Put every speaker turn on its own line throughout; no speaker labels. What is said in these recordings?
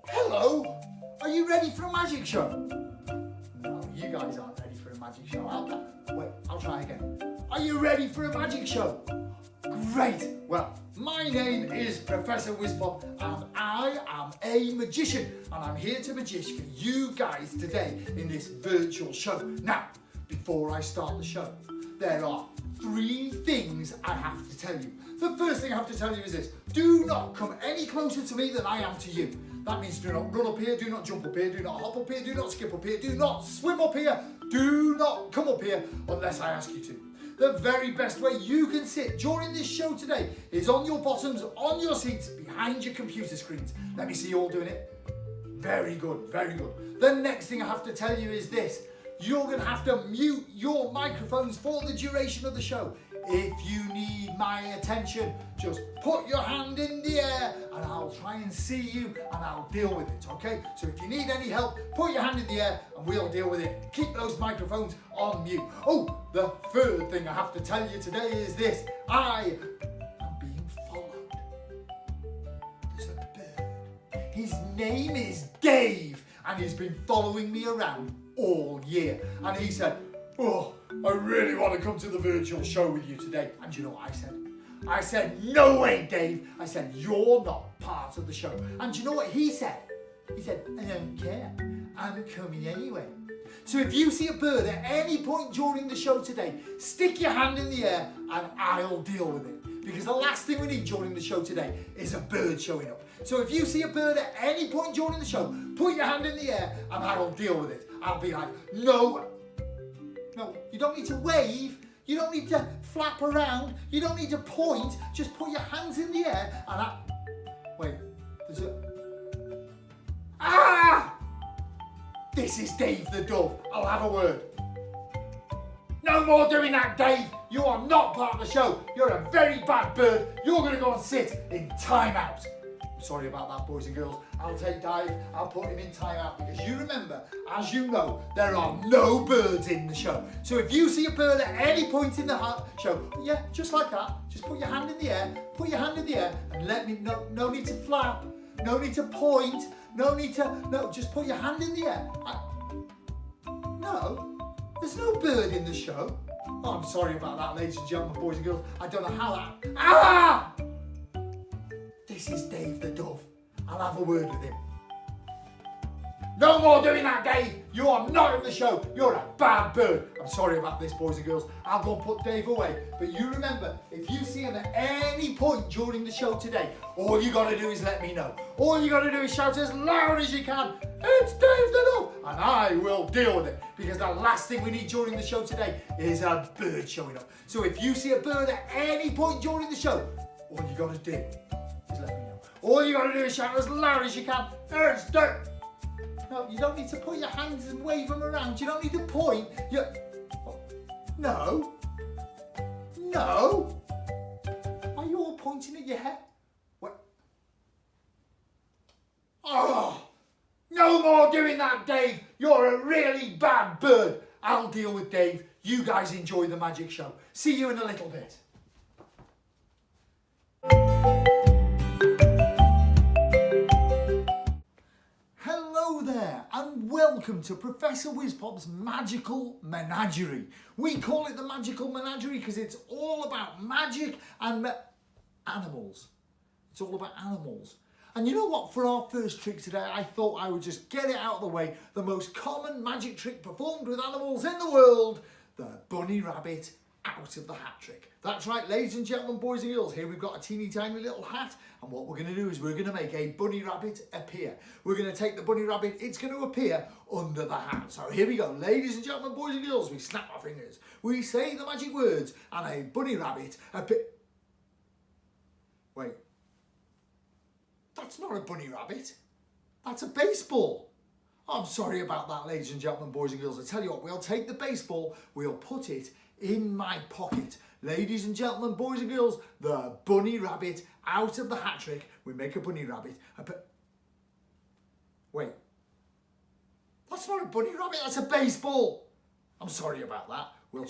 Hello? Are you ready for a magic show? No, you guys aren't ready for a magic show. I'll try again. Are you ready for a magic show? Great! Well, my name is Professor Whizzpop and I am a magician, and I'm here to magish for you guys today in this virtual show. Now, before I start the show, there are 3 things I have to tell you. The first thing I have to tell you is this: do not come any closer to me than I am to you. That means do not run up here, do not jump up here, do not hop up here, do not skip up here, do not swim up here, do not come up here unless I ask you to. The very best way you can sit during this show today is on your bottoms, on your seats, behind your computer screens. Let me see you all doing it. Very good, very good. The next thing I have to tell you is this: you're going to have to mute your microphones for the duration of the show. If you need my attention, just put your hand in the air and I'll try and see you and I'll deal with it, okay? So if you need any help, put your hand in the air and we'll deal with it. Keep those microphones on mute. Oh, the third thing I have to tell you today is this: I am being followed. There's a bird. His name is Dave and he's been following me around all year. And he said, "Oh, I really want to come to the virtual show with you today." And you know what I said? I said, "No way, Dave." I said, "You're not part of the show." And you know what he said? He said, "I don't care. I'm coming anyway." So if you see a bird at any point during the show today, stick your hand in the air and I'll deal with it. Because the last thing we need during the show today is a bird showing up. So if you see a bird at any point during the show, put your hand in the air and I'll deal with it. I'll be like, "No, you don't need to wave, you don't need to flap around, you don't need to point, just put your hands in the air and wait, there's a... Ah! This is Dave the Dove. I'll have a word." "No more doing that, Dave. You are not part of the show. You're a very bad bird. You're going to go and sit in timeout." Sorry about that, boys and girls. I'll take Dave, I'll put him in timeout because you remember, as you know, there are no birds in the show. So if you see a bird at any point in the show, yeah, just like that, just put your hand in the air, and let me know. No need to flap, no need to point, just put your hand in the air. No, there's no bird in the show. Oh, I'm sorry about that, ladies and gentlemen, boys and girls. I don't know how that... Ah! This is Dave the Dove. I'll have a word with him. "No more doing that, Dave. You are not in the show. You're a bad bird." I'm sorry about this, boys and girls. I'll go and put Dave away. But you remember, if you see him at any point during the show today, all you got to do is let me know. All you got to do is shout as loud as you can, "It's Dave the Dove," and I will deal with it. Because the last thing we need during the show today is a bird showing up. So if you see a bird at any point during the show, all you got to do is let me know. All you got to do is shout as loud as you can, "It's Dave." No, you don't need to put your hands and wave them around. You don't need to point. No. Are you all pointing at your head? What? Oh, no more doing that, Dave. You're a really bad bird. I'll deal with Dave. You guys enjoy the magic show. See you in a little bit. Hello there and welcome to Professor Whizzpop's Magical Menagerie. We call it the Magical Menagerie because it's all about magic and animals. It's all about animals. And you know what? For our first trick today, I thought I would just get it out of the way. The most common magic trick performed with animals in the world, the bunny rabbit out of the hat trick. That's right, ladies and gentlemen, boys and girls, here we've got a teeny tiny little hat, and what we're going to do is we're going to make a bunny rabbit appear. We're going to take the bunny rabbit, it's going to appear under the hat. So here we go, ladies and gentlemen, boys and girls, we snap our fingers, we say the magic words, and a bunny rabbit appear. Wait, that's not a bunny rabbit, that's a baseball. I'm sorry about that, ladies and gentlemen, boys and girls. I tell you what, we'll take the baseball, we'll put it in my pocket. Ladies and gentlemen, boys and girls, the bunny rabbit out of the hat trick. We make a bunny rabbit. Wait, that's not a bunny rabbit, that's a baseball. I'm sorry about that. we'll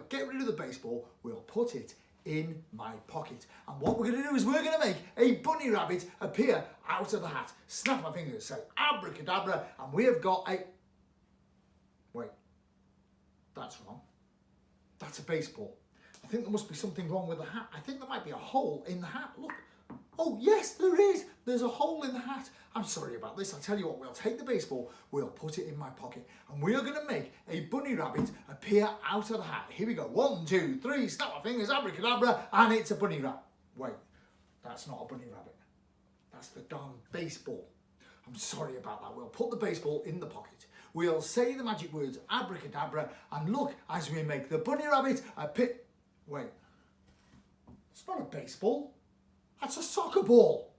get rid of the baseball, we'll put it in my pocket. And what we're going to do is we're going to make a bunny rabbit appear out of the hat. Snap my fingers, say abracadabra, and we have got a... Wait, that's wrong. That's a baseball. I think there must be something wrong with the hat. I think there might be a hole in the hat. Look. Oh, yes, there is. There's a hole in the hat. I'm sorry about this. I'll tell you what, we'll take the baseball, we'll put it in my pocket, and we are going to make a bunny rabbit appear out of the hat. Here we go. 1, 2, 3, snap our fingers, abracadabra, and it's a bunny rabbit. Wait, that's not a bunny rabbit. That's the darn baseball. I'm sorry about that. We'll put the baseball in the pocket. We'll say the magic words abracadabra, and look as we make the bunny rabbit appear... Wait, it's not a baseball. That's a soccer ball.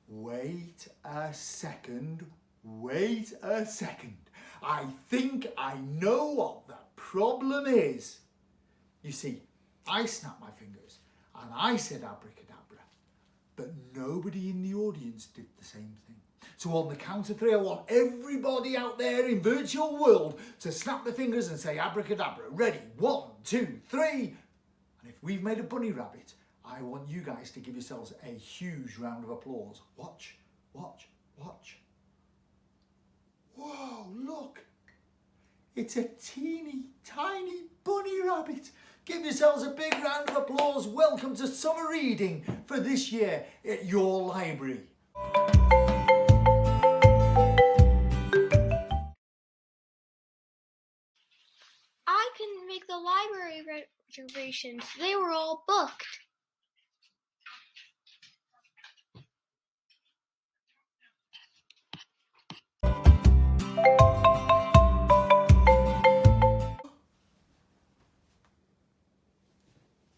Wait a second. Wait a second. I think I know what the problem is. You see, I snapped my fingers and I said abracadabra, but nobody in the audience did the same thing. So on the count of 3, I want everybody out there in virtual world to snap their fingers and say abracadabra. Ready? 1, 2, 3. And if we've made a bunny rabbit, I want you guys to give yourselves a huge round of applause. Watch, watch, watch. Whoa, look. It's a teeny tiny bunny rabbit. Give yourselves a big round of applause. Welcome to summer reading for this year at your library.
I couldn't make the library reservations. They were all booked.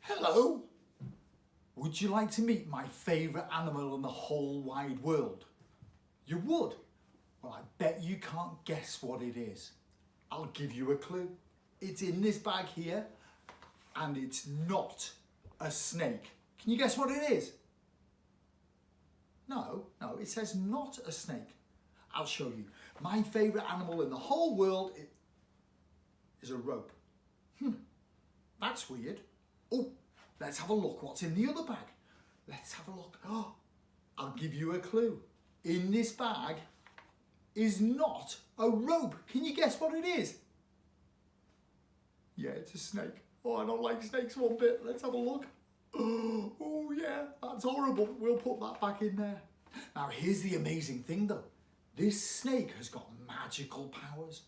Hello. Would you like to meet my favourite animal in the whole wide world? You would? Well, I bet you can't guess what it is. I'll give you a clue. It's in this bag here, and it's not a snake. Can you guess what it is? No, it says not a snake. I'll show you. My favourite animal in the whole world is a rope. That's weird. Oh, let's have a look what's in the other bag. Let's have a look. Oh, I'll give you a clue. In this bag is not a rope. Can you guess what it is? Yeah, it's a snake. Oh, I don't like snakes one bit. Let's have a look. Oh yeah, that's horrible. We'll put that back in there. Now here's the amazing thing though. This snake has got magical powers.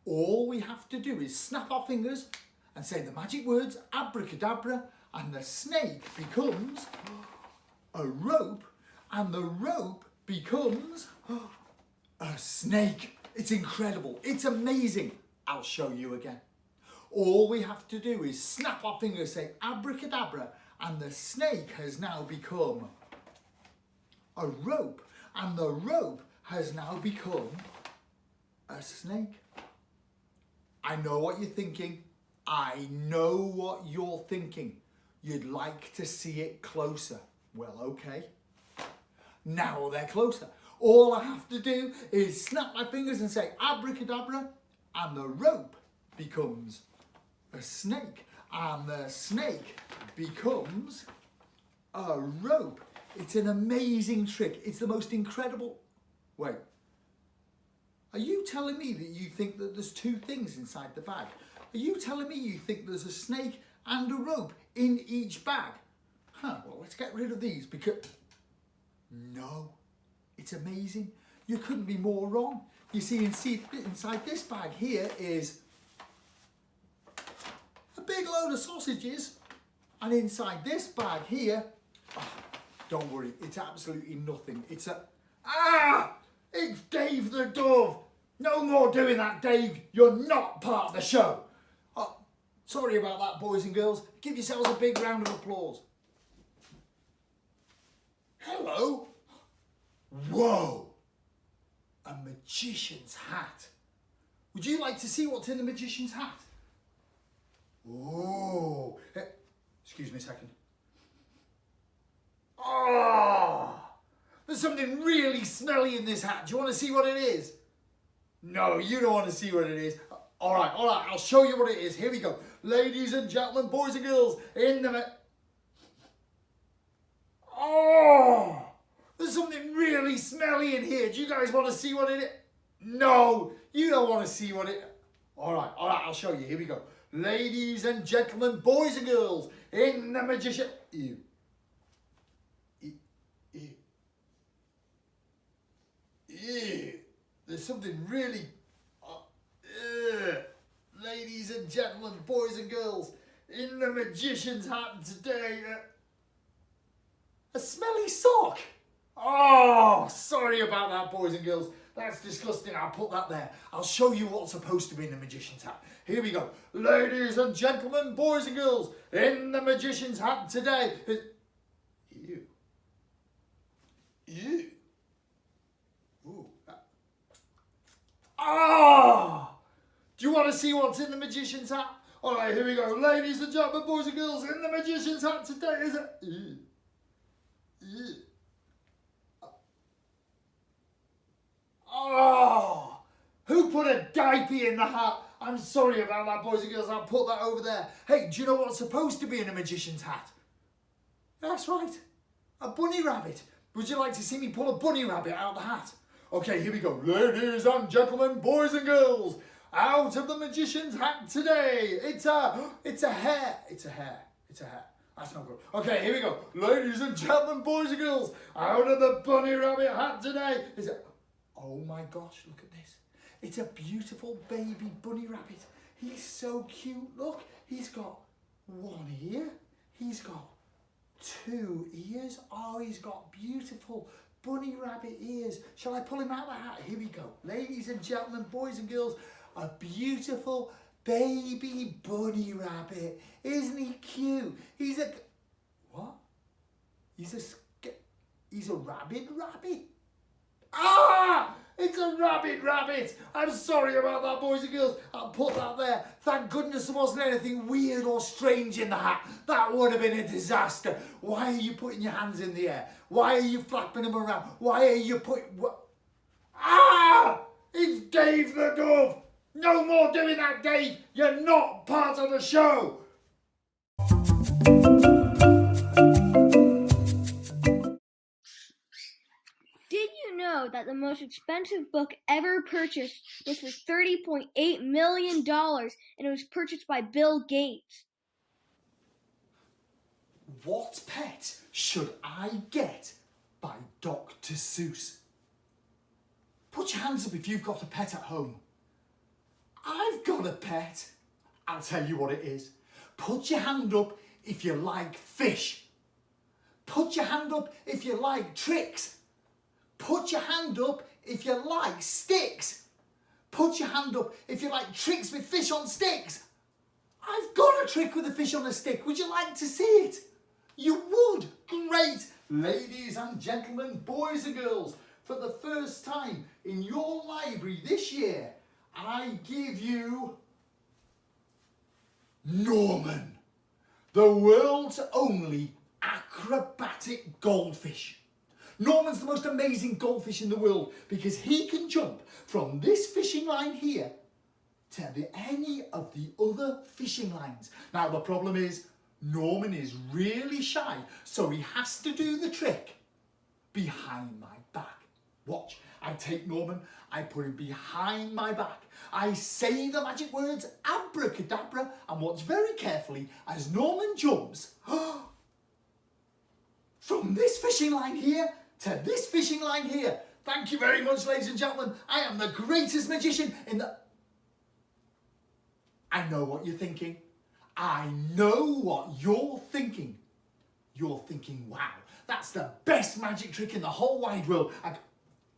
All we have to do is snap our fingers and say the magic words abracadabra, and the snake becomes a rope, and the rope becomes a snake. It's incredible. It's amazing. I'll show you again. All we have to do is snap our fingers, say abracadabra, and the snake has now become a rope, and the rope has now become a snake. I know what you're thinking. I know what you're thinking. You'd like to see it closer. Well, okay. Now they're closer. All I have to do is snap my fingers and say abracadabra, and the rope becomes a snake, and the snake becomes a rope. It's an amazing trick. It's the most incredible... Wait. Are you telling me that you think that there's 2 things inside the bag? Are you telling me you think there's a snake and a rope in each bag? Well, let's get rid of these because... No. It's amazing. You couldn't be more wrong. You see, inside this bag here is a big load of sausages, and inside this bag here, don't worry, it's absolutely nothing. It's Dave the Dove. No more doing that, Dave. You're not part of the show. Sorry about that, boys and girls. Give yourselves a big round of applause. Hello. Whoa. A magician's hat. Would you like to see what's in the magician's hat? Oh. Excuse me a second. Oh. There's something really smelly in this hat. Do you want to see what it is? No, you don't want to see what it is. All right, I'll show you what it is. Here we go. Ladies and gentlemen, boys and girls, in the... Oh! There's something really smelly in here. Do you guys want to see what it is? No, you don't want to see what it... All right, I'll show you. Here we go. Ladies and gentlemen, boys and girls, in the magician... Ew. Ew. Ew. Ew. There's something really... Ladies and gentlemen, boys and girls, in the magician's hat today, a smelly sock. Oh, sorry about that, boys and girls. That's disgusting. I'll put that there. I'll show you what's supposed to be in the magician's hat. Here we go. Ladies and gentlemen, boys and girls, in the magician's hat today. Ew. Ew. Ooh. Ah! Do you want to see what's in the magician's hat? All right, here we go. Ladies and gentlemen, boys and girls, in the magician's hat today is a... Ew. Ew. Oh! Who put a diaper in the hat? I'm sorry about that, boys and girls. I'll put that over there. Hey, do you know what's supposed to be in a magician's hat? That's right. A bunny rabbit. Would you like to see me pull a bunny rabbit out of the hat? Okay, here we go. Ladies and gentlemen, boys and girls, out of the magician's hat today. It's a hair. It's a hair. That's not good. Okay, here we go. Ladies and gentlemen, boys and girls, out of the bunny rabbit hat today. Oh my gosh, look at this. It's a beautiful baby bunny rabbit. He's so cute. Look, he's got one ear. He's got 2 ears. Oh, he's got beautiful bunny rabbit ears. Shall I pull him out of the hat? Here we go. Ladies and gentlemen, boys and girls, a beautiful baby bunny rabbit. Isn't he cute? He's a... What? He's a rabbit rabbit. Ah! It's a rabbit. I'm sorry about that, boys and girls. I'll put that there. Thank goodness there wasn't anything weird or strange in the hat. That would have been a disaster. Why are you putting your hands in the air? Why are you flapping them around? Why are you putting... What? Ah! It's Dave the Dove. No more doing that, Dave. You're not part of the show.
Did you know that the most expensive book ever purchased was for $30.8 million, and it was purchased by Bill Gates?
What pet should I get by Dr. Seuss? Put your hands up if you've got a pet at home. I've got a pet. I'll tell you what it is. Put your hand up if you like fish. Put your hand up if you like tricks. Put your hand up if you like sticks. Put your hand up if you like tricks with fish on sticks. I've got a trick with a fish on a stick. Would you like to see it? You would. Great. Ladies and gentlemen, boys and girls, for the first time in your library this year, I give you Norman, the world's only acrobatic goldfish. Norman's the most amazing goldfish in the world because he can jump from this fishing line here to any of the other fishing lines. Now the problem is Norman is really shy, so he has to do the trick behind my back. Watch, I take Norman, I put him behind my back. I say the magic words abracadabra and watch very carefully as Norman jumps from this fishing line here to this fishing line here. Thank you very much, ladies and gentlemen. I am the greatest magician in the... I know what you're thinking. I know what you're thinking. You're thinking, wow, that's the best magic trick in the whole wide world.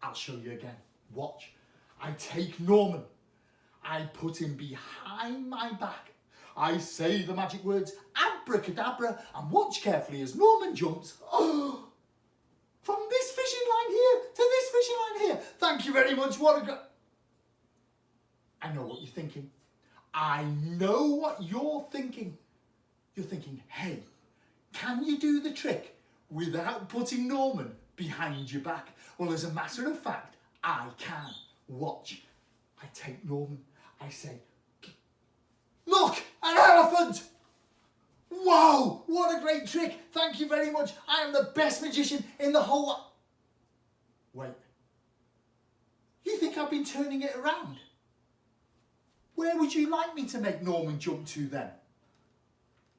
I'll show you again. Watch. I take Norman. I put him behind my back. I say the magic words abracadabra and watch carefully as Norman jumps from this fishing line here to this fishing line here. Thank you very much. What a I know what you're thinking. I know what you're thinking. You're thinking, hey, can you do the trick without putting Norman behind your back? Well, as a matter of fact, I can. Watch. I take Norman. I say, elephant. Whoa, what a great trick. Thank you very much. I am the best magician in the whole world. Wait. You think I've been turning it around? Where would you like me to make Norman jump to then?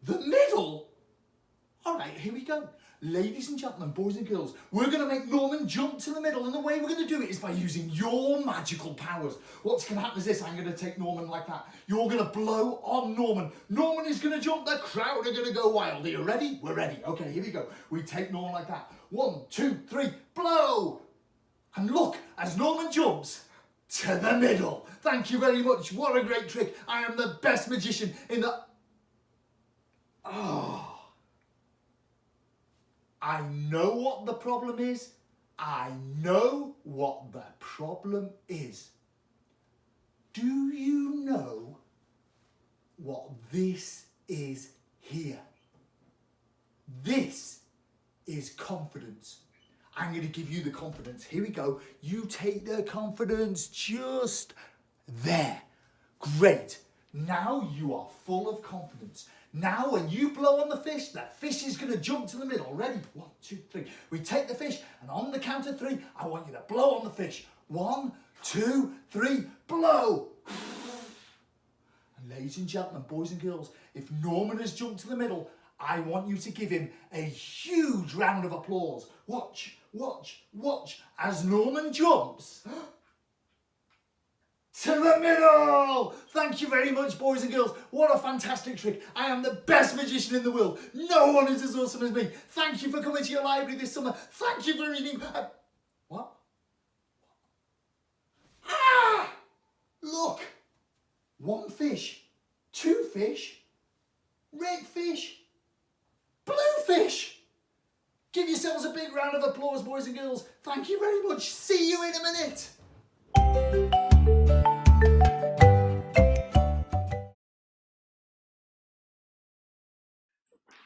The middle? All right, here we go. Ladies and gentlemen, boys and girls, we're going to make Norman jump to the middle, and the way we're going to do it is by using your magical powers. What's going to happen is this: I'm going to take Norman like that. You're going to blow on Norman. Norman is going to jump. The crowd are going to go wild. Are you ready? We're ready. Okay, here we go. We take Norman like that. 1, 2, 3, blow! And look, as Norman jumps to the middle. Thank you very much. What a great trick. I am the best magician in the... Oh... I know what the problem is. I know what the problem is. Do you know what this is here? This is confidence. I'm going to give you the confidence. Here we go. You take the confidence just there. Great. Now you are full of confidence. Now when you blow on the fish is going to jump to the middle. Ready? 1, 2, 3. We take the fish, and on the count of 3, I want you to blow on the fish. 1, 2, 3, blow. And ladies and gentlemen, boys and girls, if Norman has jumped to the middle, I want you to give him a huge round of applause. Watch, watch, watch as Norman jumps to the middle. Thank you very much, boys and girls. What a fantastic trick. I am the best magician in the world. No one is as awesome as me. Thank you for coming to your library this summer. Thank you for reading. What? Ah! Look. 1 fish, 2 fish, red fish, blue fish. Give yourselves a big round of applause, boys and girls. Thank you very much. See you in a minute.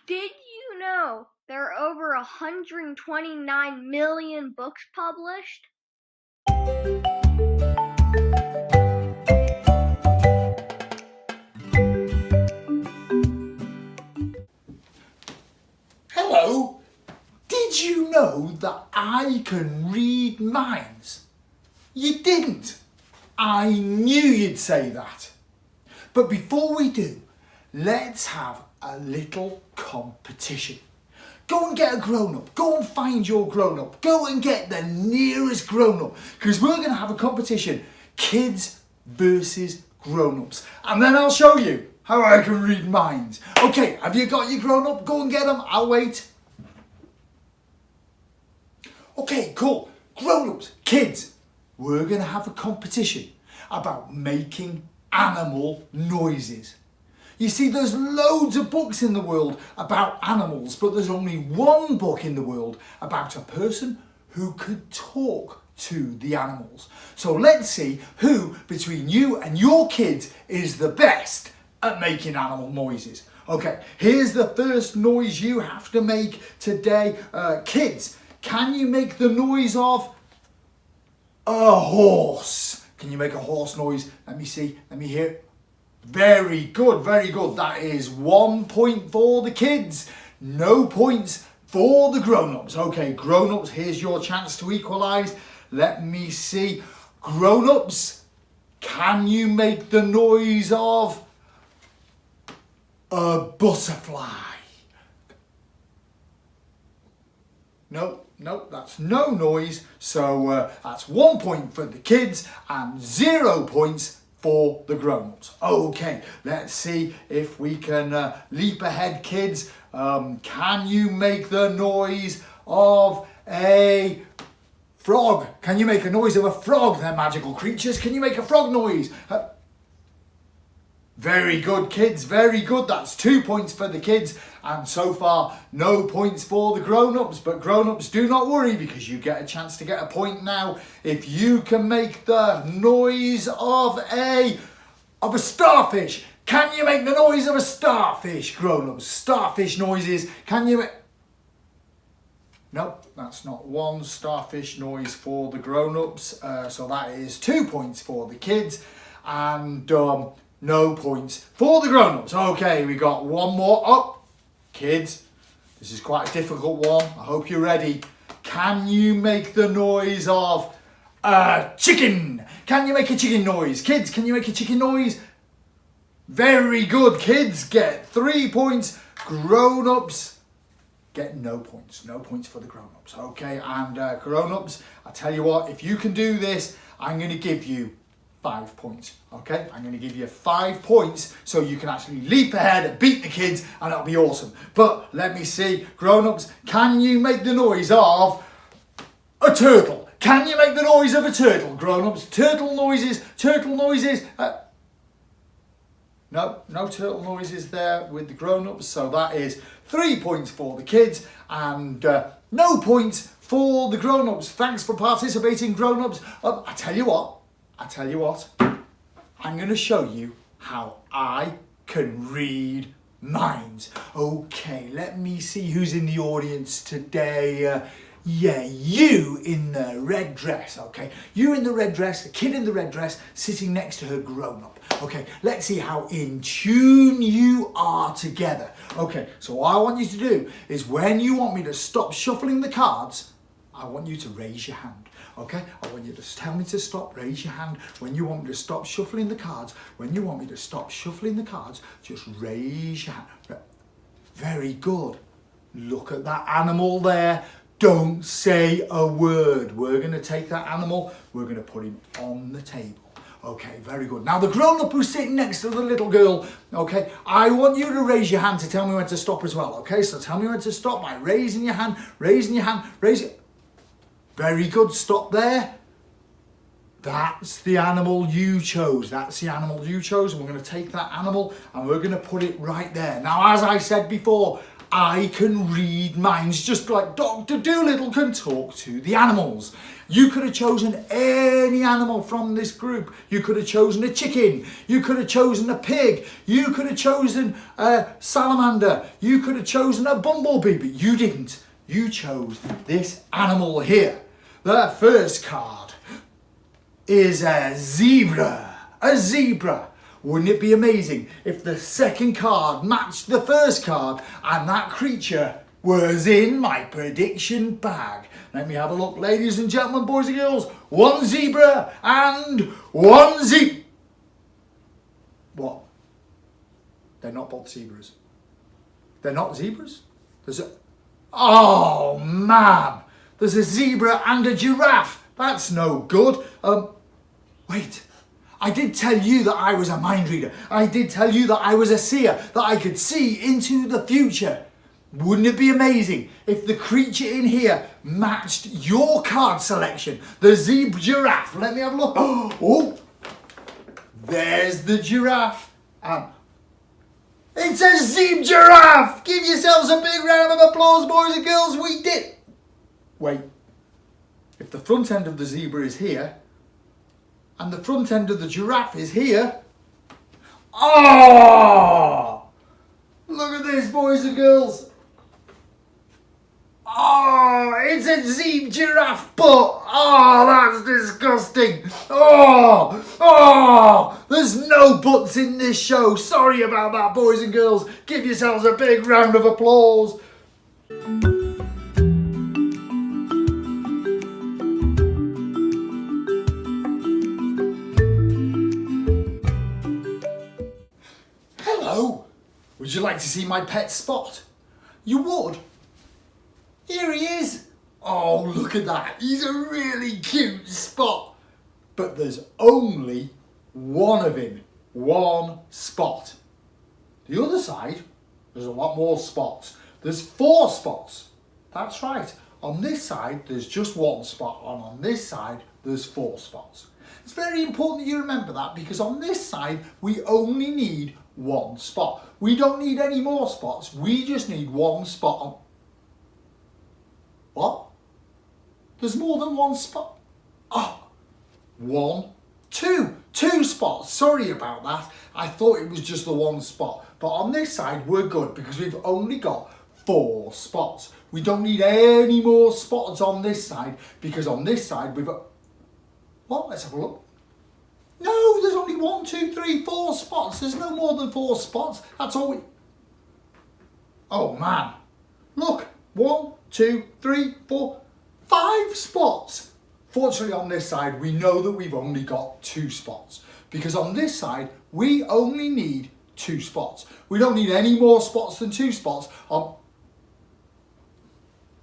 Did you know there are over 129 million books published?
Hello. Did you know that I can read minds? You didn't. I knew you'd say that. But before we do, let's have a little competition. Go and get a grown-up. Go and find your grown-up. Go and get the nearest grown-up, because we're going to have a competition. Kids versus grown-ups. And then I'll show you how I can read minds. Okay, have you got your grown-up? Go and get them. I'll wait. Okay, cool. Grown-ups, kids, we're going to have a competition about making animal noises. You see, there's loads of books in the world about animals, but there's only one book in the world about a person who could talk to the animals. So let's see who between you and your kids is the best at making animal noises. Okay, here's the first noise you have to make today. Kids, can you make the noise of a horse? Can you make a horse noise? Let me see, let me hear. Very good, very good. That is 1 point for the kids. No points for the grown-ups. Okay, grown-ups, here's your chance to equalise. Let me see. Grown-ups, can you make the noise of a butterfly? No, that's no noise. So that's 1 point for the kids and 0 points for the grown-ups. Okay, let's see if we can leap ahead, kids. Can you make the noise of a frog? Can you make a noise of a frog? They're magical creatures. Can you make a frog noise? Very good, kids, very good. That's 2 points for the kids, and so far no points for the grown-ups. But grown-ups, do not worry, because you get a chance to get a point now if you can make the noise of a starfish. Can you make the noise of a starfish, grown-ups? Starfish noises. Can you make... Nope, that's not one starfish noise for the grown-ups. So that is 2 points for the kids. And no points for the grown-ups. Okay, we got one more. Oh, kids, this is quite a difficult one. I hope you're ready. Can you make the noise of a chicken? Can you make a chicken noise? Kids, can you make a chicken noise? Very good, kids. Get 3 points. Grown-ups get no points. No points for the grown-ups. Okay, and grown-ups, I tell you what, if you can do this, I'm going to give you 5 points. Okay, I'm going to give you 5 points so you can actually leap ahead and beat the kids, and it'll be awesome. But let me see, grown-ups, can you make the noise of a turtle? Can you make the noise of a turtle, grown-ups? Turtle noises. No turtle noises there with the grown-ups, so that is 3 points for the kids and no points for the grown-ups. Thanks for participating, grown-ups. I tell you what, I'm going to show you how I can read minds. Okay, let me see who's in the audience today. Yeah, you in the red dress, okay? You in the red dress, the kid in the red dress, sitting next to her grown-up. Okay, let's see how in tune you are together. Okay, so what I want you to do is when you want me to stop shuffling the cards, I want you to raise your hand. Okay, I want you to tell me to stop, raise your hand. When you want me to stop shuffling the cards, just raise your hand. Very good. Look at that animal there. Don't say a word. We're going to take that animal, we're going to put him on the table. Okay, very good. Now the grown-up who's sitting next to the little girl, okay, I want you to raise your hand to tell me when to stop as well, okay? So tell me when to stop by raising your hand, raise it. Very good, stop there. That's the animal you chose. And we're going to take that animal and we're going to put it right there. Now, as I said before, I can read minds just like Dr. Dolittle can talk to the animals. You could have chosen any animal from this group. You could have chosen a chicken. You could have chosen a pig. You could have chosen a salamander. You could have chosen a bumblebee, but you didn't. You chose this animal here. The first card is a zebra. A zebra. Wouldn't it be amazing if the second card matched the first card and that creature was in my prediction bag? Let me have a look, ladies and gentlemen, boys and girls. One zebra and one zebra. What? They're not both zebras. They're not zebras? Oh, man. There's a zebra and a giraffe. That's no good. Wait. I did tell you that I was a mind reader. I did tell you that I was a seer, that I could see into the future. Wouldn't it be amazing if the creature in here matched your card selection? The zebra giraffe. Let me have a look. Oh, there's the giraffe. It's a zebra giraffe. Give yourselves a big round of applause, boys and girls. We did. Wait. If the front end of the zebra is here, and the front end of the giraffe is here. Oh! Look at this, boys and girls. Oh, it's a zebra giraffe butt. Oh, that's disgusting. Oh, there's no butts in this show. Sorry about that, boys and girls. Give yourselves a big round of applause. Would you like to see my pet Spot? You would? Here he is. Oh, look at that. He's a really cute Spot. But there's only one of him. One Spot. The other side, there's a lot more spots. There's 4 spots. That's right. On this side, there's just one spot. And on this side, there's 4 spots. It's very important that you remember that because on this side, we only need one spot. We don't need any more spots. We just need one spot on. What? There's more than one spot. Oh, 2 spots. Sorry about that. I thought it was just the one spot. But on this side, we're good because we've only got 4 spots. We don't need any more spots on this side because on this side, we've got... What? Let's have a look. No, there's only 1, 2, 3, 4 spots. There's no more than 4 spots. That's all we... Oh man, look, 1, 2, 3, 4, 5 spots. Fortunately on this side, we know that we've only got 2 spots because on this side, we only need 2 spots. We don't need any more spots than 2 spots on...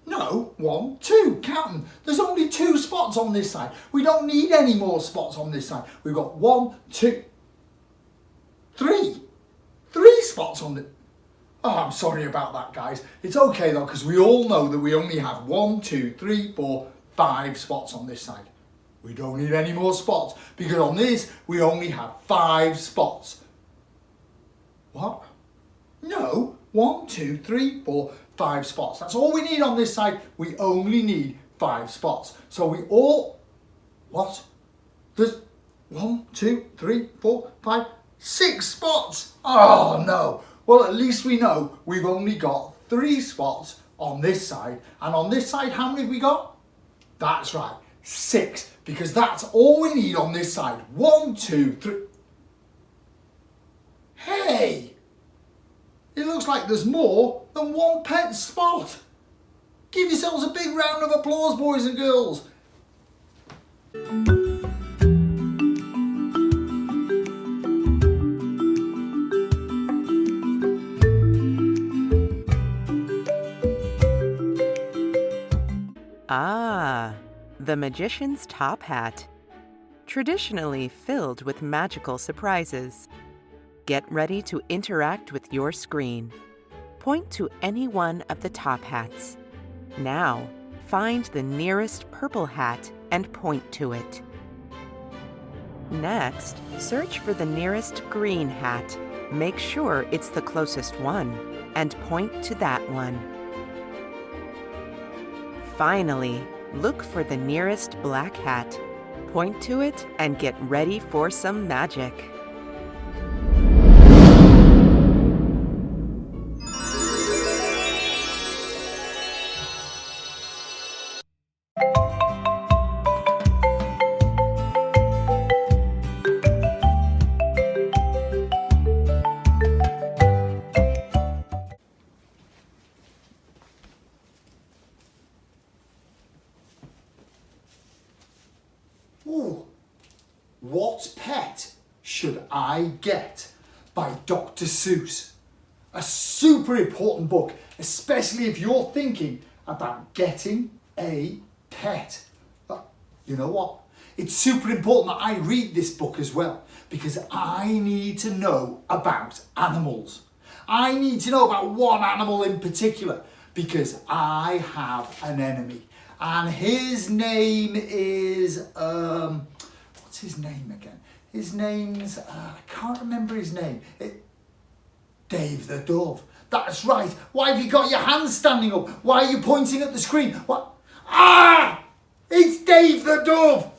No, 1, 2, count them. There's only 2 spots on this side. We don't need any more spots on this side. We've got 1, 2, 3. 3 spots on the... Oh, I'm sorry about that, guys. It's okay though, because we all know that we only have 1, 2, 3, 4, 5 spots on this side. We don't need any more spots because on this, we only have 5 spots. What? No, 1, 2, 3, 4, 5 spots. That's all we need on this side. We only need 5 spots. So we all... What? There's 1, 2, 3, 4, 5, 6 spots. Oh no. Well, at least we know we've only got 3 spots on this side. And on this side, how many have we got? That's right, 6. Because that's all we need on this side. 1, 2, 3. Hey! It looks like there's more than 1 pet spot. Give yourselves a big round of applause, boys and girls.
Ah, the magician's top hat. Traditionally filled with magical surprises. Get ready to interact with your screen. Point to any one of the top hats. Now, find the nearest purple hat and point to it. Next, search for the nearest green hat. Make sure it's the closest one and point to that one. Finally, look for the nearest black hat. Point to it and get ready for some magic.
Ooh, What Pet Should I Get by Dr. Seuss. A super important book, especially if you're thinking about getting a pet. But you know what? It's super important that I read this book as well because I need to know about animals. I need to know about one animal in particular because I have an enemy. And his name is, what's his name again? His name's, I can't remember his name. Dave the Dove. That's right. Why have you got your hands standing up? Why are you pointing at the screen? What? Ah! It's Dave the Dove.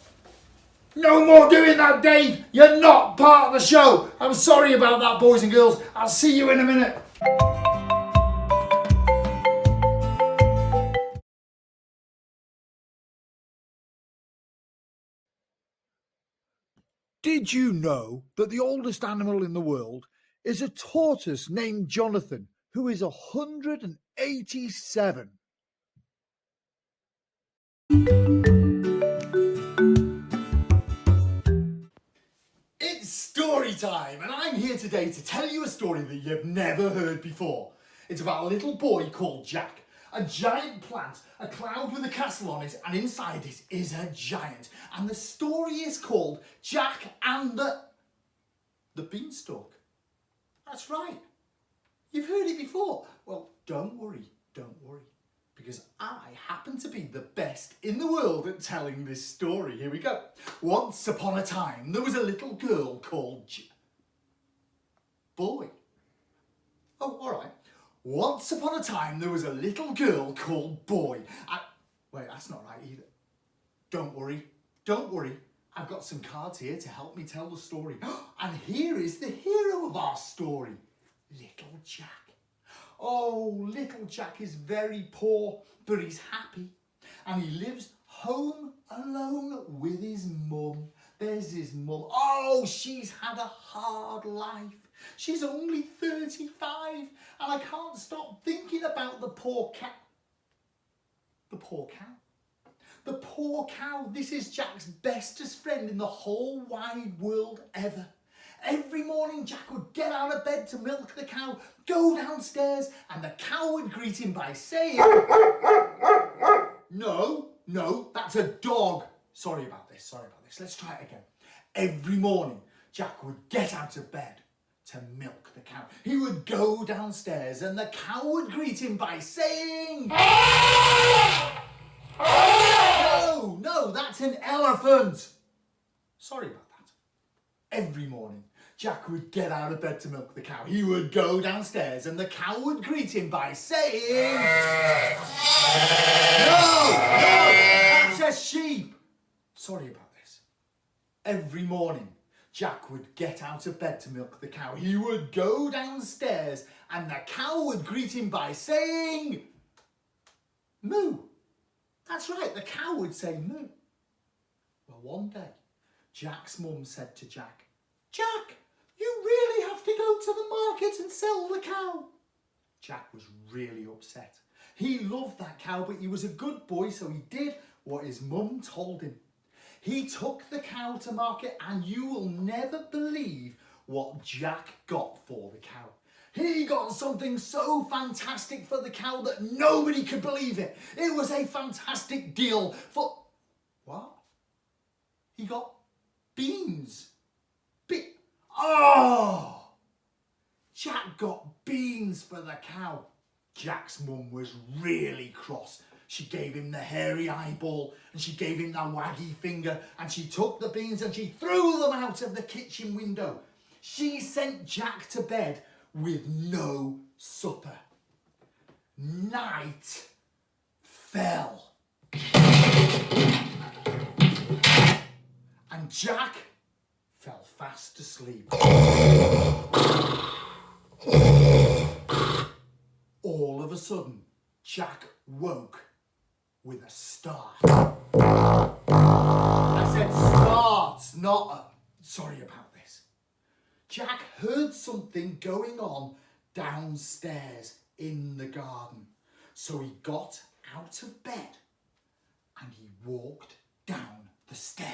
No more doing that, Dave. You're not part of the show. I'm sorry about that, boys and girls. I'll see you in a minute. Did you know that the oldest animal in the world is a tortoise named Jonathan, who is 187? It's story time, and I'm here today to tell you a story that you've never heard before. It's about a little boy called Jack. A giant plant, a cloud with a castle on it, and inside it is a giant. And the story is called Jack and the Beanstalk. That's right. You've heard it before. Well, don't worry, because I happen to be the best in the world at telling this story. Here we go. Once upon a time, there was a little girl called Boy. Oh, all right. Once upon a time, there was a little girl called Boy. Wait, that's not right either. Don't worry. I've got some cards here to help me tell the story. And here is the hero of our story, Little Jack. Oh, Little Jack is very poor, but he's happy. And he lives home alone with his mum. There's his mum. Oh, she's had a hard life. She's only 35 and I can't stop thinking about the poor cow. The poor cow. The poor cow. This is Jack's bestest friend in the whole wide world ever. Every morning Jack would get out of bed to milk the cow, go downstairs, and the cow would greet him by saying, No, that's a dog. Sorry about this. Let's try it again. Every morning Jack would get out of bed to milk the cow. He would go downstairs and the cow would greet him by saying, No, that's an elephant. Sorry about that. Every morning, Jack would get out of bed to milk the cow. He would go downstairs and the cow would greet him by saying, No, that's a sheep. Sorry about this. Every morning, Jack would get out of bed to milk the cow. He would go downstairs and the cow would greet him by saying, Moo. That's right, the cow would say moo. Well, one day, Jack's mum said to Jack, Jack, you really have to go to the market and sell the cow. Jack was really upset. He loved that cow, but he was a good boy, so he did what his mum told him. He took the cow to market, and you will never believe what Jack got for the cow. He got something so fantastic for the cow that nobody could believe it. It was a fantastic deal for... What? He got beans. Oh! Jack got beans for the cow. Jack's mum was really cross. She gave him the hairy eyeball and she gave him the waggy finger and she took the beans and she threw them out of the kitchen window. She sent Jack to bed with no supper. Night fell. And Jack fell fast asleep. All of a sudden, Jack woke with a start. I said start, not a... Sorry about this. Jack heard something going on downstairs in the garden. So he got out of bed and he walked down the stairs.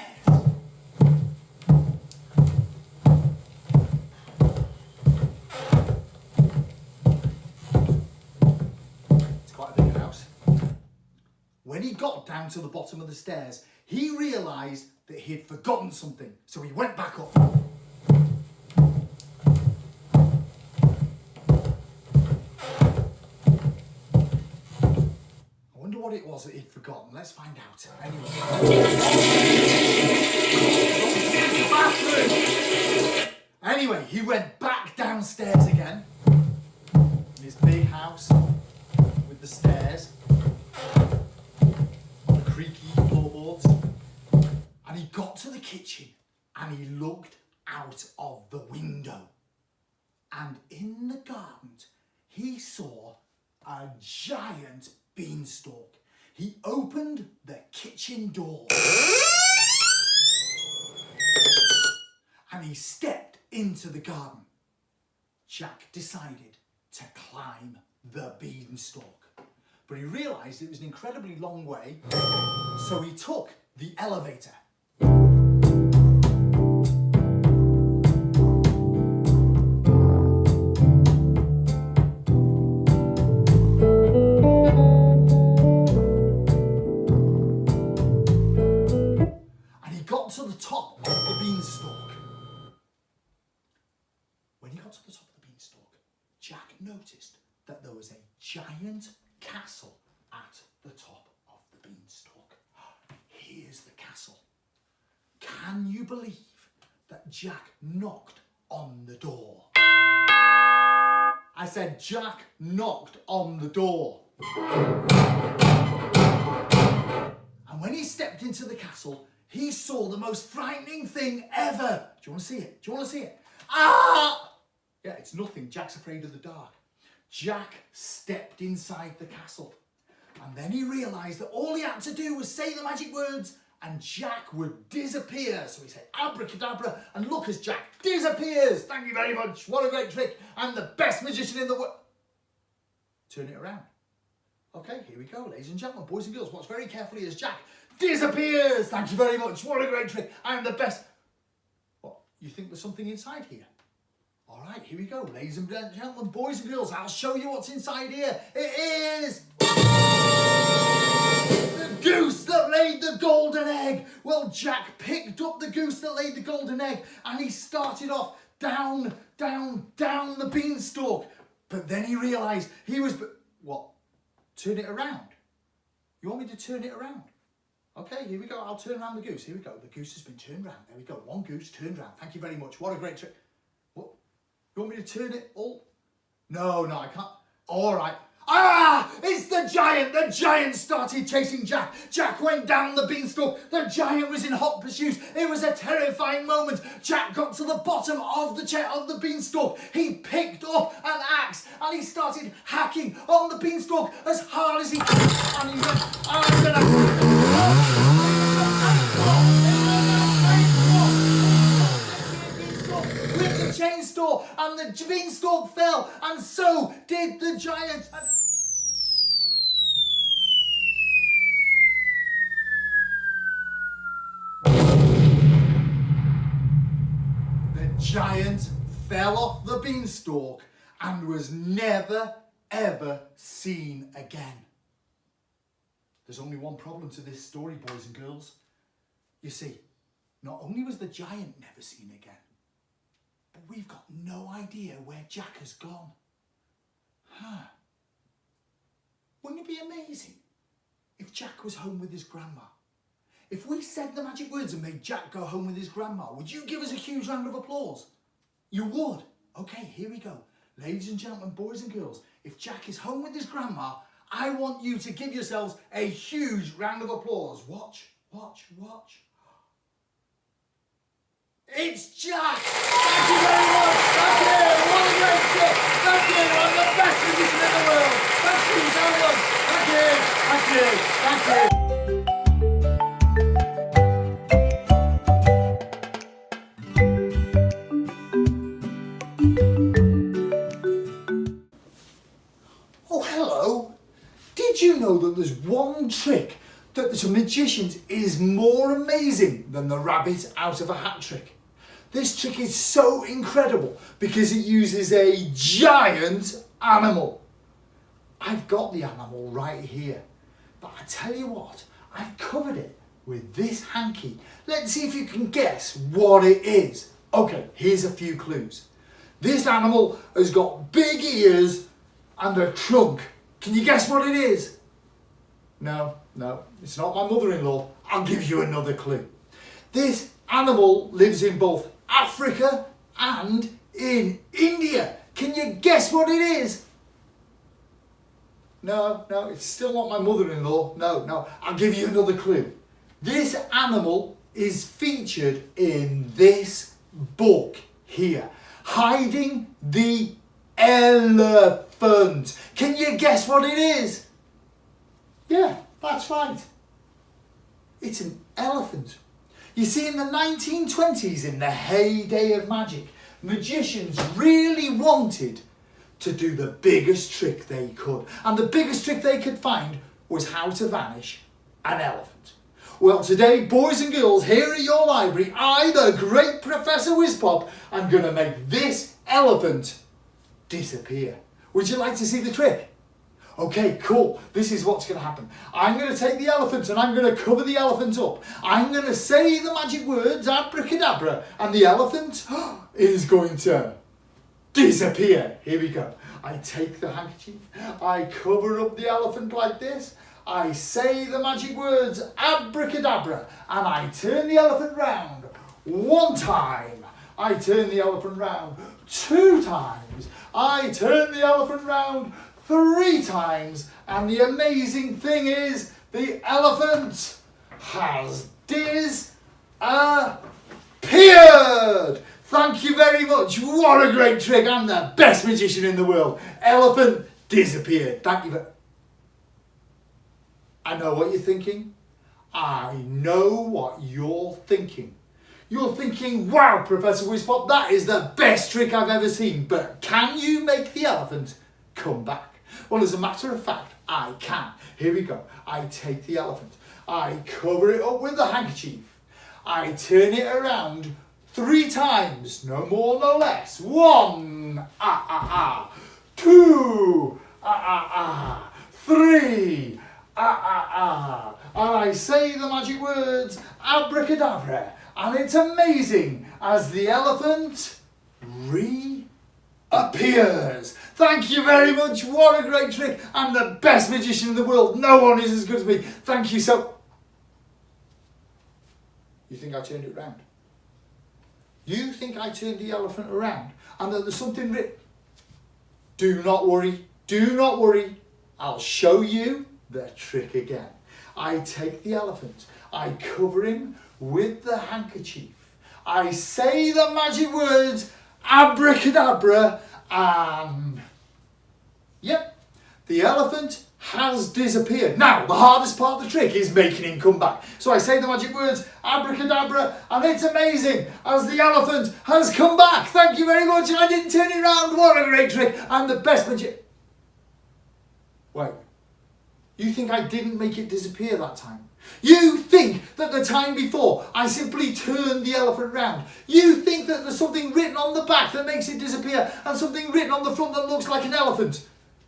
It's quite a big house. When he got down to the bottom of the stairs, he realised that he'd forgotten something. So he went back up. What it was that he'd forgotten. Let's find out. Anyway, he went back downstairs again in his big house with the stairs, the creaky floorboards, and he got to the kitchen and he looked out of the window, and in the garden he saw a giant beanstalk. He opened the kitchen door and he stepped into the garden. Jack decided to climb the beanstalk, but he realised it was an incredibly long way, so he took the elevator. To the top of the beanstalk. When he got to the top of the beanstalk, Jack noticed that there was a giant castle at the top of the beanstalk. Here's the castle. Can you believe that Jack knocked on the door? I said Jack knocked on the door. And when he stepped into the castle, he saw the most frightening thing ever. Do you want to see it? Ah! Yeah, it's nothing. Jack's afraid of the dark. Jack stepped inside the castle. And then he realised that all he had to do was say the magic words and Jack would disappear. So he said, abracadabra, and look as Jack disappears. Thank you very much. What a great trick. I'm the best magician in the world. Turn it around. Okay, here we go, ladies and gentlemen, boys and girls. Watch very carefully as Jack disappears. Thank you very much. What a great trick. I am the best. What, you think there's something inside here? All right, here we go, ladies and gentlemen, boys and girls. I'll show you what's inside here. It is the goose that laid the golden egg. Well, Jack picked up the goose that laid the golden egg and he started off down, down, down the beanstalk. But then he realised he was... What? Turn it around? You want me to turn it around? Okay, here we go. I'll turn around the goose. Here we go. The goose has been turned round. There we go. One goose turned round. Thank you very much. What a great trick. What? You want me to turn it all? No, I can't. All right. Ah! It's the giant! The giant started chasing Jack. Jack went down the beanstalk. The giant was in hot pursuit. It was a terrifying moment. Jack got to the bottom of the beanstalk. He picked up an axe and he started hacking on the beanstalk as hard as he could. And he went, I'm gonna... with the chainsaw, and the beanstalk fell, and so did the giant. The giant fell off the beanstalk and was never, ever seen again. There's only one problem to this story, boys and girls. You see, not only was the giant never seen again, but we've got no idea where Jack has gone. Wouldn't it be amazing if Jack was home with his grandma? If we said the magic words and made Jack go home with his grandma, would you give us a huge round of applause? You would? Okay, here we go. Ladies and gentlemen, boys and girls, if Jack is home with his grandma, I want you to give yourselves a huge round of applause. Watch, watch, watch. It's Jack! Thank you very much! Thank you! What a great trick! Thank you! I'm the best magician in the world! Thank you so much! Thank you! Thank you! Thank you! Oh, hello! Did you know that there's one trick that to magicians is more amazing than the rabbit out of a hat trick? This trick is so incredible because it uses a giant animal. I've got the animal right here, but I tell you what, I've covered it with this hanky. Let's see if you can guess what it is. Okay, here's a few clues. This animal has got big ears and a trunk. Can you guess what it is? No, it's not my mother-in-law. I'll give you another clue. This animal lives in both Africa and in India. Can you guess what it is? No, it's still not my mother-in-law. No, I'll give you another clue. This animal is featured in this book here, Hiding the Elephant. Can you guess what it is? Yeah, that's right. It's an elephant. You see, in the 1920s, in the heyday of magic, magicians really wanted to do the biggest trick they could. And the biggest trick they could find was how to vanish an elephant. Well, today, boys and girls, here at your library, I, the great Professor Whizzpop, am going to make this elephant disappear. Would you like to see the trick? Okay, cool. This is what's going to happen. I'm going to take the elephant and I'm going to cover the elephant up. I'm going to say the magic words, abracadabra, and the elephant is going to disappear. Here we go. I take the handkerchief, I cover up the elephant like this, I say the magic words, abracadabra, and I turn the elephant round. One time. I turn the elephant round. 2 times. I turn the elephant round 3 times, and the amazing thing is the elephant has disappeared. Thank you very much. What a great trick. I'm the best magician in the world. Elephant disappeared. Thank you. I know what you're thinking. I know what you're thinking. You're thinking, wow, Professor Whizzpop, that is the best trick I've ever seen, but can you make the elephant come back? Well, as a matter of fact, I can. Here we go. I take the elephant. I cover it up with the handkerchief. I turn it around 3 times, no more, no less. 1, 2, 3, and I say the magic words, abracadabra, and it's amazing as the elephant reappears. Thank you very much. What a great trick. I'm the best magician in the world. No one is as good as me. Thank you so... You think I turned it round? You think I turned the elephant around and that there's something written? Do not worry. Do not worry. I'll show you the trick again. I take the elephant. I cover him with the handkerchief. I say the magic words, abracadabra, and... Yep, the elephant has disappeared. Now, the hardest part of the trick is making him come back. So I say the magic words, abracadabra, and it's amazing as the elephant has come back. Thank you very much, and I didn't turn it around. What a great trick. I'm the best magician. Wait, you think I didn't make it disappear that time? You think that the time before I simply turned the elephant round? You think that there's something written on the back that makes it disappear and something written on the front that looks like an elephant?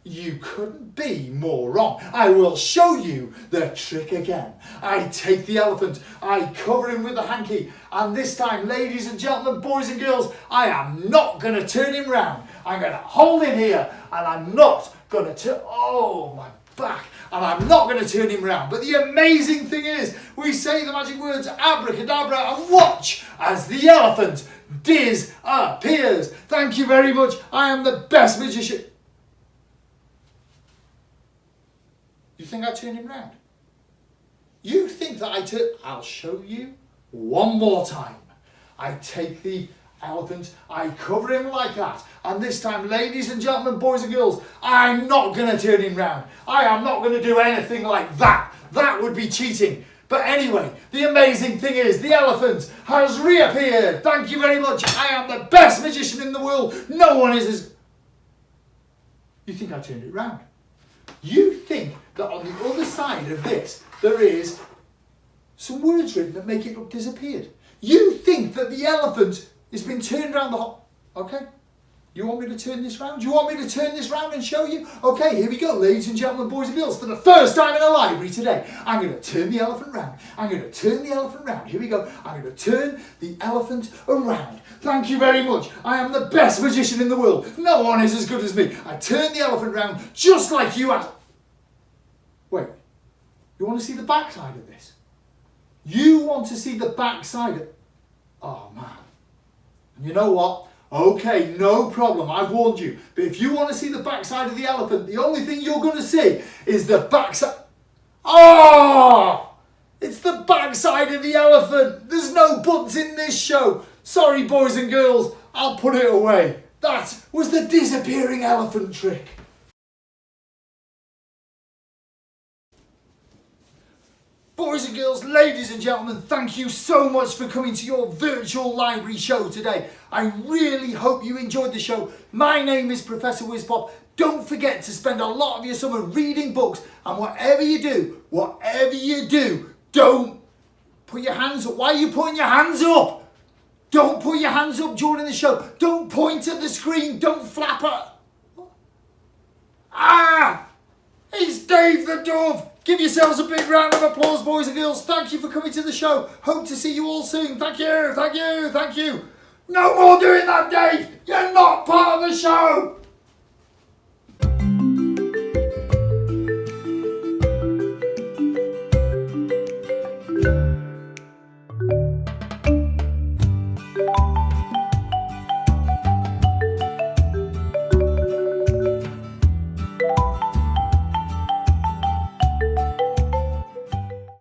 You couldn't be more wrong. I will show you the trick again. I take the elephant, I cover him with a hanky, and this time, ladies and gentlemen, boys and girls, I am not going to turn him round. I'm going to hold him here, and I'm not going to turn... Oh, my back. And I'm not going to turn him round. But the amazing thing is, we say the magic words, abracadabra, and watch as the elephant disappears. Thank you very much. I am the best magician... You think I turned him round? You think that I turn... I'll show you one more time. I take the elephant, I cover him like that, and this time, ladies and gentlemen, boys and girls, I'm not going to turn him round. I am not going to do anything like that. That would be cheating. But anyway, the amazing thing is, the elephant has reappeared. Thank you very much. I am the best magician in the world. No one is as... You think I turned it round? You think that on the other side of this, there is some words written that make it look disappeared. You think that the elephant has been turned around the whole... Okay, you want me to turn this round? You want me to turn this round and show you? Okay, here we go, ladies and gentlemen, boys and girls. For the first time in a library today, I'm going to turn the elephant round. I'm going to turn the elephant round. Here we go. I'm going to turn the elephant around. Thank you very much. I am the best magician in the world. No one is as good as me. I turn the elephant round just like you asked. Wait, you want to see the back side of this? You want to see the back side of... Oh, man. You know what? Okay, no problem. I've warned you. But if you want to see the backside of the elephant, the only thing you're going to see is the backside... Oh! It's the backside of the elephant. There's no buts in this show. Sorry, boys and girls. I'll put it away. That was the disappearing elephant trick. Boys and girls, ladies and gentlemen, thank you so much for coming to your virtual library show today. I really hope you enjoyed the show. My name is Professor Whizzpop. Don't forget to spend a lot of your summer reading books, and whatever you do, don't put your hands up. Why are you putting your hands up? Don't put your hands up during the show. Don't point at the screen. Don't flap it. Ah! It's Dave the Dove. Give yourselves a big round of applause, boys and girls. Thank you for coming to the show. Hope to see you all soon. Thank you, thank you, thank you. No more doing that, Dave. You're not part of the show.